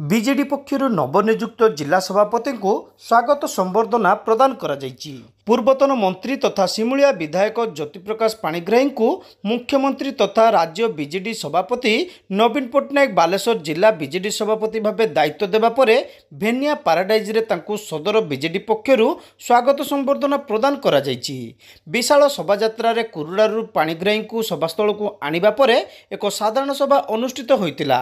BJD पक्षर नवनियुक्त जिला सभापति को स्वागत संबर्धना प्रदान करा जायछि। पूर्वतन मंत्री तथा सिमुलिया विधायक ज्योतिप्रकाश पाणिग्राही को मुख्यमंत्री तथा राज्य बीजेडी सभापति नवीन पट्टनायक बालेश्वर जिला बीजेडी सभापति भाव दायित्व देवा परे भेनिया पाराडाइज रे तांकु सदर बीजेडी पक्षर स्वागत संबर्धना प्रदान करा जायछि। विशाल शोभायात्रा रे कुरुडारू पाणिग्राही को सभास्थल को आनिबा परे एक साधारण सभा अनुष्ठित होइतिला।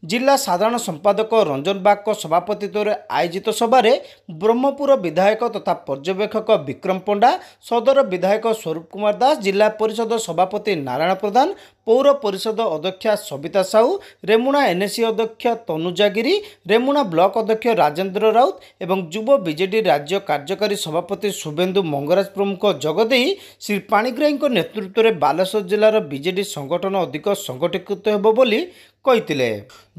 जिला साधारण संपादक रंजन बाग सभापतित्व में आयोजित सभार ब्रह्मपुर विधायक तथा पर्यवेक्षक विक्रम पंडा, सदर विधायक स्वरूप कुमार दास, जिला परिषद सभापति नारायण प्रधान, पौर परिषद अध्यक्षा सविता साहू, रेमुणा एनएसी अध्यक्ष तनुजा गिरी, रेमुणा ब्लॉक अध्यक्ष राजेंद्र राउत एवं युव बीजेडी राज्य कार्यकारी सभापति शुभेन्दु मंगराज प्रमुख जोगदे श्री पाणिग्राही नेतृत्व में बालेश्वर जिलार बीजेडी संगठन अधिक संगठित होब बोली कहिथिले।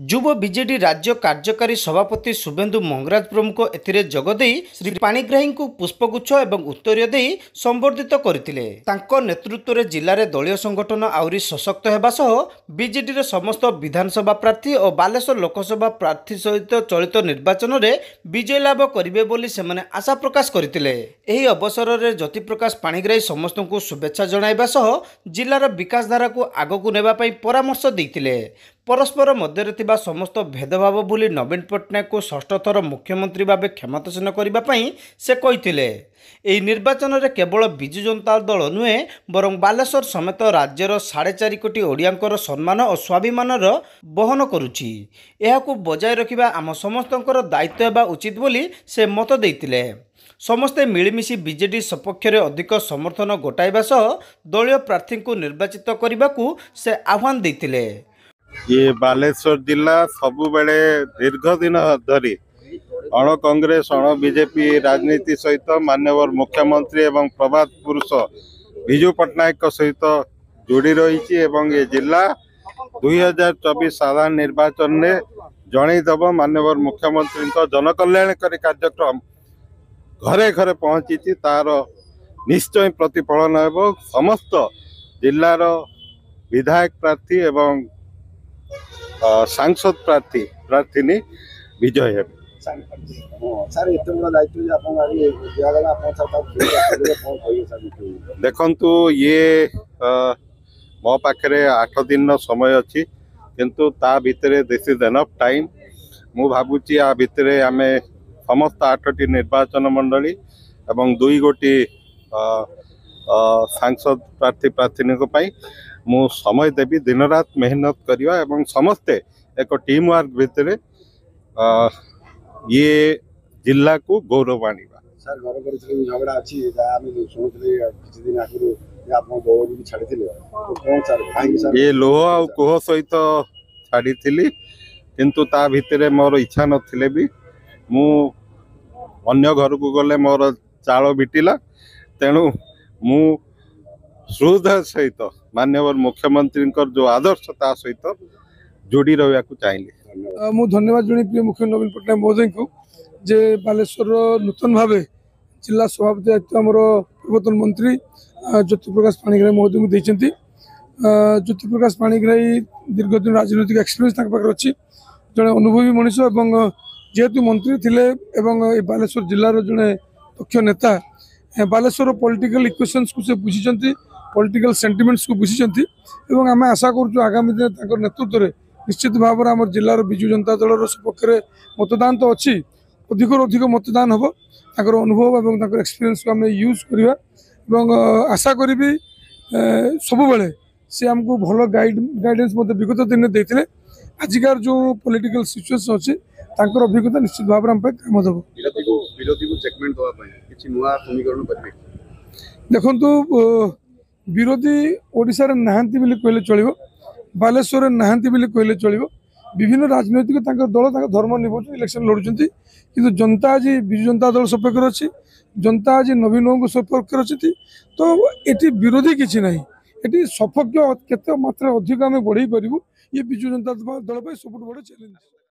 युव बीजेडी राज्य कार्यकारी सभापति शुभेन्दु मंगराज प्रमुख एथिरे जोगदे श्री पाणिग्राही को पुष्पगुच्छ एवं उत्तरीय दे संबर्धित करथिले। तांको नेतृत्व में जिले में दलीय संगठन आउरी सशक्त हेबा सह बीजेडी रे समस्त विधानसभा प्रार्थी और बालेश्वर लोकसभा प्रार्थी सहित चलित निर्वाचन में विजय लाभ करिवे बोली सेमाने आशा प्रकाश करथिले। एही अवसर में ज्योतिप्रकाश पाणिग्राही समस्त को शुभेच्छा जणाइबा सह जिलार विकास धारा को आगकू नेबा पई परामर्श दैथिले। परस्पर मध्य थिबा समस्त भेदभाव भूली नवीन पट्टनायक को षष्ठ थर मुख्यमंत्री भाव क्षमतासीन करने से कहिथिले। एही निर्वाचन में केवल बिजु जनता दल नुहे बरं बालेश्वर समेत राज्यर 4.5 कोटी ओडियांकर सम्मान और स्वाभिमान बहन करुछि। एहाकू बजाय रखिबा आम समस्तंकर दायित्व हेबा उचित बोली से मत देइथिले। समस्ते मिलमिशि बीजेडी सपक्ष में अधिक समर्थन गोटाइबा सह दलीय प्रार्थी को निर्वाचित करने को से आह्वान देइथिले। ये बालेश्वर जिला सबु बेले दीर्घ दिन धरी अण कांग्रेस अण बीजेपी राजनीति सहित माननीय मुख्यमंत्री एवं प्रभात पुरुष विजु पट्टनायक सहित जोड़ी रही एवं ये जिला 2024 साधारण निर्वाचन में जनईदेव माननीय मुख्यमंत्री जनकल्याणकारी कार्यक्रम घरे घरे पहुंची तार निश्चय प्रतिफलन एवं समस्त जिलार विधायक प्रार्थी एवं सांसद प्रार्थी विजय है। देखंतु ये मो पाखे 8 दिन समय अच्छी किंतु ता भितरे दिस इज एनफ टाइम। मु भावुची आ भितरे आमे समस्त 8टी निर्वाचन मंडली एवं 2 गोटी सांसद प्रार्थी मु समय देवी दिन रात मेहनत करवा एवं समस्ते एक टीम वर्क भितर ये जिला को गौरव आनिबा। सर घर पर झगड़ा अछि आमे सुनथले किछि दिन आगु आपन गौरव भी छाड़िथिले तो कोन सर भाई सर ये लोह आ कोह सहित छाड़िथिली किंतु ता भितरे मोर इच्छा नथिले भी मु अन्य घर को गले मोर चाल बिटिला तेणु मु श्रद्धा सहित माननीय मुख्यमंत्री जो आदर्शता सहित जोड़ी रहा चाहिए। मु धन्यवाद जन प्रिय मुख्य नवीन पट्टनायक महोदय को जे बालेश्वर नूतन भाव जिला सभापति दायित्व आमर पूर्वतन मंत्री ज्योतिप्रकाश पाणिग्राही महोदय को देइछंती। ज्योतिप्रकाश पाणिग्राही दीर्घ दिन राजनीतिक एक्सपीरियंस अच्छी जड़े अनुभवी मनीष एवं जेहेतु मंत्री थिले एवं बालेश्वर जिलार जड़े पक्ष नेता बालेश्वर पॉलिटिकल इक्वेशंस को से बुझी पॉलिटिकल सेंटिमेंट्स को बुझी एवं आम आशा करूँ आगामी दिन नेतृत्व में निश्चित भाव में आम जिलार बिजु जनता दल सपक्ष में मतदान तो अच्छी अधिक मतदान हम ताकर अनुभव और एक्सपीरियंस को आम यूज करवा आशा करी सब बेले सी आमको भल गाइडेंस विगत दिन देते आजिकार जो पॉलिटिकल सिचुएशन अच्छी तांकर अभिज्ञता निश्चित भाव में काम देव। देखु विरोधी ओडिशा रे नहांती बोली कहले चलिबो, बालेश्वर नहांती बोली कहले चलिबो। विभिन्न राजनैतिक दल धर्म निभा इलेक्शन लड़ुंट किंतु जनता आज विजु जनता दल सपक्ष अच्छी जनता आज नवीन सपक्ष अच्छी तो ये विरोधी किसी ना ये सपक्ष केते मात्रा अधिक आम बढ़े पारू ये विजु जनता दल सब बड़ चैलेंज।